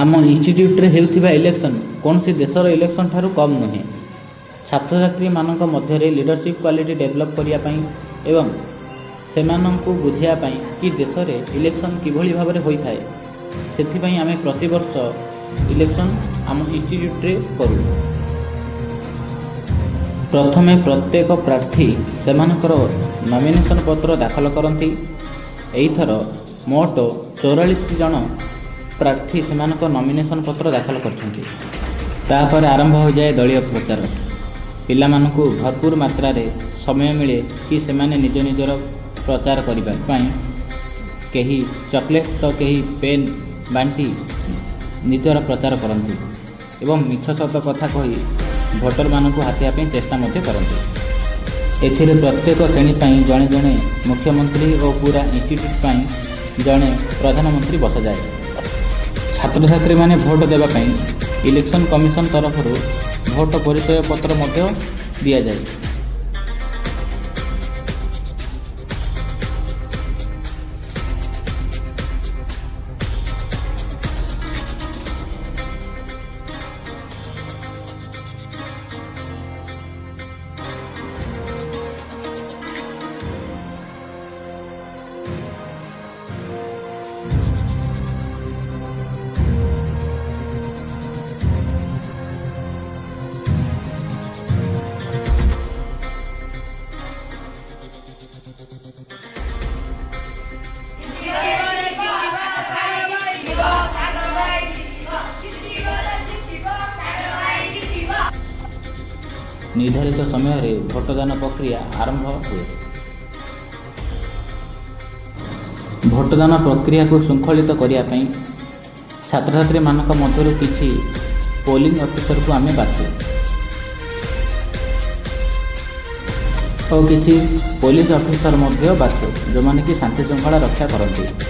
आम institute हेउथिबा election कौन सी देशर इलेक्शन ठारू कम नुहे। छात्र छात्री मानक मध्य लीडरशिप क्वालिटी डेभलप करने एवं सेमानंकु बुझिया पई कि देश में इलेक्शन किभली भाव में होता है से आम प्रतिवर्ष इलेक्शन आम इन्स्टिट्यूट करूँ। प्रथमे प्रत्येक प्रार्थी सेमानकर नॉमिनेशन पत्र दाखल करती। एथर मोट 44 जन प्रार्थी सेमानक नॉमिनेशन पत्र दाखल करछंती। तापर आरंभ हो जाए दलीय प्रचार। पिलामानकु भरपूर मात्रा रे समय मिले कि सेमाने निज निजर प्रचार करबा पई केही चॉकलेट तो केही पेन बांटी निजर प्रचार करती एवं मिछ सत कथा कही भोटर मानकु हाथिया पे चेष्टा मध्य करती। एथिरे प्रत्येक श्रेणी पई जणे जणे मुख्यमंत्री और पूरा इंस्टीट्यूट पई जणे प्रधानमंत्री बसा जाए। छात्र छात्री माने भोट देबा पई इलेक्शन कमिशन तरफ भोट परिचय पत्र मध्य दिया जाए। निर्धारित समय रे भोटदान प्रक्रिया आरंभ हुए। भोटदान प्रक्रिया को श्रृंखलित करने छात्र छात्री मानक मध्य किछि पोलिंग ऑफिसर को आमे बाछु और किछि पुलिस ऑफिसर मध्य बाछु जो माने कि शांति श्रृंखला रक्षा करती।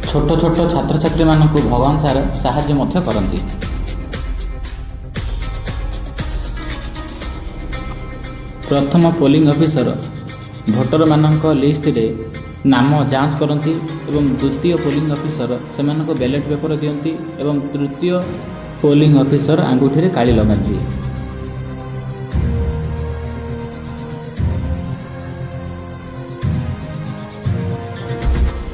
छोट छोट छात्र छात्री मानक भगवान सार साहाय्य मध्य करती। प्रथम पोलिंग ऑफिसर भोटर मानक लिस्ट रे नाम जांच करती एवं द्वितीय पोलिंग ऑफिसर सेमानक बैलेट पेपर दियंती एवं तृतीय पोलिंग ऑफिसर आंगुठी रे काली लगाती।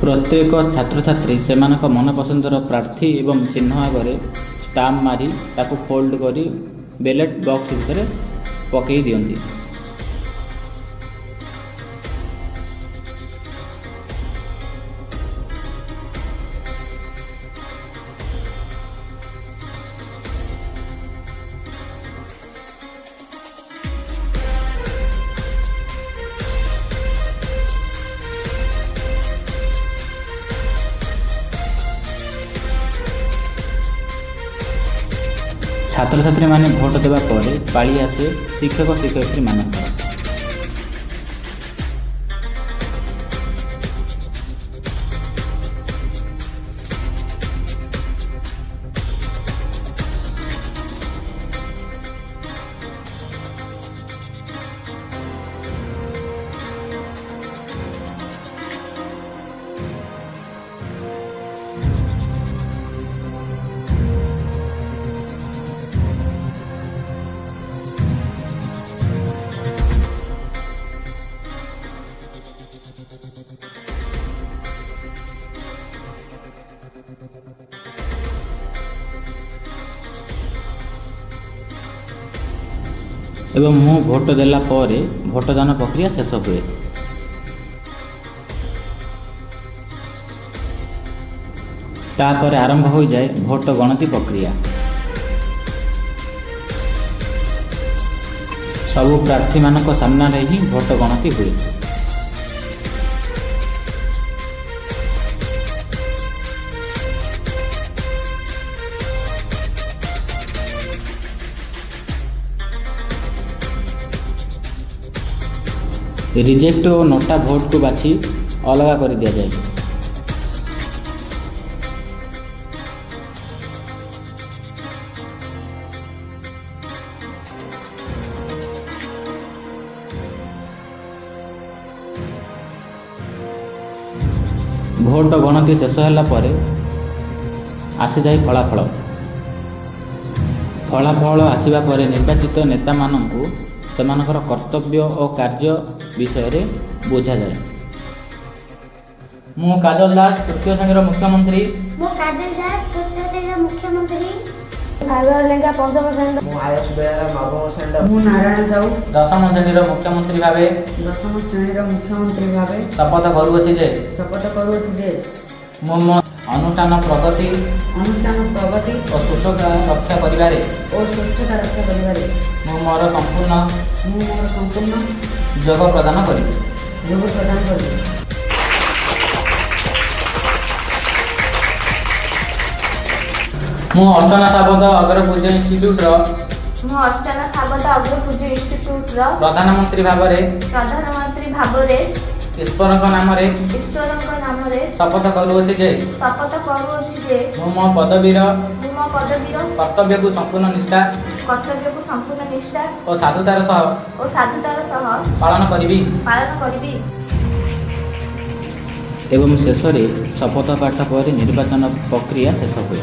प्रत्येक छात्र छात्री सेमानक मन पसंदर प्रार्थी एवं चिन्ह आगे स्टाम्प मारी ताकू फोल्ड करी बैलेट बॉक्स भितर पकई दियंती। छात्र छात्री माने भोट देवा पर पाली आसे शिक्षक शिक्षयित्री मानकर। एवं मु भोट देला पर भोटदान प्रक्रिया शेष हुए। तापर आरंभ हो जाए भोट गणति प्रक्रिया। सबु प्रार्थी मानक सामना रे ही भोट गणति हुए। रिजेक्ट और नोटा भोट को बाछी अलग कर दिया जाए। ଭୋଟ ଗଣତି ଶେଷ ହେଲା ପରେ ଆସିଯାଏ ଫଳାଫଳ। ଫଳାଫଳ ଆସିବା ପରେ ନିର୍ବାଚିତ ନେତାମାନଙ୍କୁ ସେମାନଙ୍କର କର୍ତ୍ତବ୍ୟ ଓ କାର୍ଯ୍ୟ ବିଷୟରେ ବୁଝାଯାଏ। ମୁଁ କାଜଲ ଦାସ ତୃତୀୟ ଶ୍ରେଣୀର ମୁଖ୍ୟମନ୍ତ୍ରୀ। ମୁଁ କାଜଲ ଦାସ ତୃତୀୟ ଶ୍ରେଣୀର ମୁଖ୍ୟମନ୍ତ୍ରୀ। ସାଗର ଲେଙ୍କା ପଞ୍ଚମ ଶ୍ରେଣୀର। ମୁଁ ଆୟୁଷ ବେହେରା ନବମ ଶ୍ରେଣୀର। ମୁଁ ନାରାୟଣ ସାହୁ ଦଶମ ଶ୍ରେଣୀର ମୁଖ୍ୟମନ୍ତ୍ରୀ ଭାବେ ଦଶମ ଶ୍ରେଣୀର ମୁଖ୍ୟମନ୍ତ୍ରୀ ଭାବେ ଶପଥ କରୁଅଛି ଯେ ମୁଁ ମୋ ଅନୁଷ୍ଠାନ ପ୍ରଗତି ଓ ସ୍ୱଚ୍ଛତା ରକ୍ଷା କରିବାରେ ମୁଁ ମୋର ସମ୍ପୂର୍ଣ୍ଣ ଯୋଗ ପ୍ରଦାନ କରିବି। ମୁଁ ଅର୍ଚ୍ଚନା ସାବତ ଅଗ୍ରପୂଜ୍ୟ ଇନଷ୍ଟିଚ୍ୟୁଟର ପ୍ରଧାନମନ୍ତ୍ରୀ ଭାବରେ ଈଶ୍ୱରଙ୍କ ନାମରେ ଶପଥ କରୁଅଛି ଯେ ମୁଁ ମୋ ପଦବୀର କର୍ତ୍ତବ୍ୟକୁ ସମ୍ପୂର୍ଣ୍ଣ ନିଷ୍ଠା ଓ ସାଧୁତାର ସହ ପାଳନ କରିବି। ଏବଂ ଶେଷରେ ଶପଥ ପାଠ ପରେ ନିର୍ବାଚନ ପ୍ରକ୍ରିୟା ଶେଷ ହୁଏ।